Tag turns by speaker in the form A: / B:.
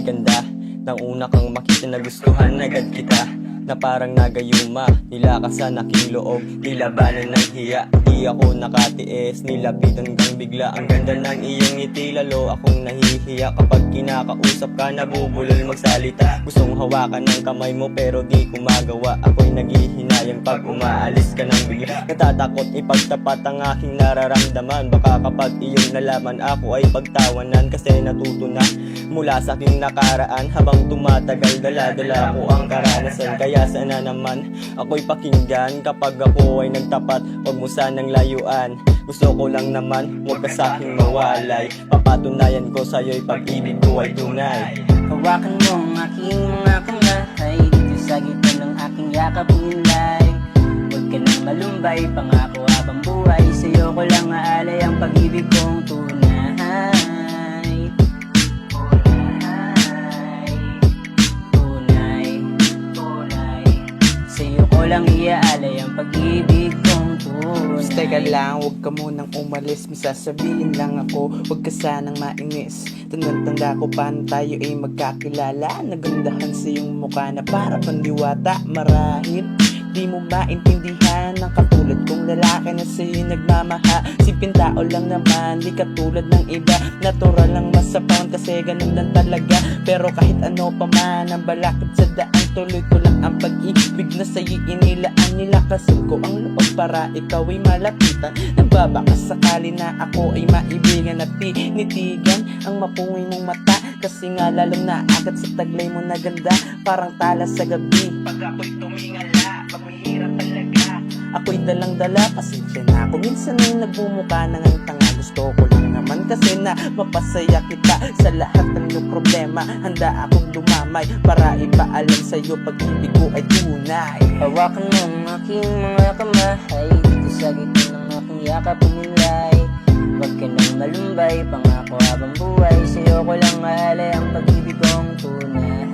A: ay ganda nang una kang makita, nagustuhan agad kita, na parang nagayuma. Nilakasan aking loob, nilabanan ng hiya. Di ako nakatiis, nilapitan kang bigla. Ang ganda ng iyong ngiti, lalo akong nahihiya. Kapag kinakausap ka, nabubulol magsalita. Gustong hawakan ng kamay mo pero di ko magawa. Ako'y naghihinayang pag umaalis ka ng bigla. Natatakot ipagtapat ang aking nararamdaman. Baka kapag iyong nalaman, ako ay pagtawanan. Kasi natuto na mula sa aking nakaraan. Habang tumatagal, dala-dala ko ang karanasan. Kaya sana naman ako'y pakinggan. Kapag ako ay nagtapat, huwag mo sanang layuan. Gusto ko lang naman, huwag ka sa'king mawalay. Papatunayan ko sa'yo'y pag-ibig ko ay tunay.
B: Hawakan mo ang aking mga kamay, dito sa gitna ng aking yakap nilay. Huwag ka nang malumbay, pangako habang buhay. Sa'yo ko lang aalay ang pag-ibig kong tunay. Sa'yo ko lang iaalay ang pag-ibig kong tunay.
C: Teka lang, huwag ka munang umalis. May sasabihin lang ako, huwag ka sanang mainis. Tanda ko paano tayo ay magkakilala. Nagandahan sa iyong mukha na para pandiwata. Marahil di mo maintindihan ang katulad kong lalaki na sa'yo'y nagmamaha. Sipin tao lang naman, di katulad ng iba. Natural lang masapawan kasi ganun lang talaga. Pero kahit ano pa man ang balakid sa daan, tuloy ko lang ang pag-ibig na sa'yo inilaan. Nilakasin ko ang loob para ikaw ay malapitan. Nagbabaka sakali na ako ay maibigan at tinitigan ang mapungay mong mata. Kasi nga lalong naagat sa taglay mo na ganda, parang tala sa gabi. Pag ako'y tumingala, pag mahirap talaga, ako'y dalang-dala. Pasensya na ako, minsan ay nagbumuka ng ang tanga. Gusto ko lang naman kasi na mapasaya kita. Sa lahat ng iyong problema, handa akong lumamay para ipaalam sa'yo pag-ibig ko ay tunay.
B: Hawakan mo ang aking mga kamay, dito sa gitna ng aking yakap nilay. Huwag ka nang malumbay, pangako habang buhay. Sa'yo ko lang aalay ang pag-ibig kong tunay.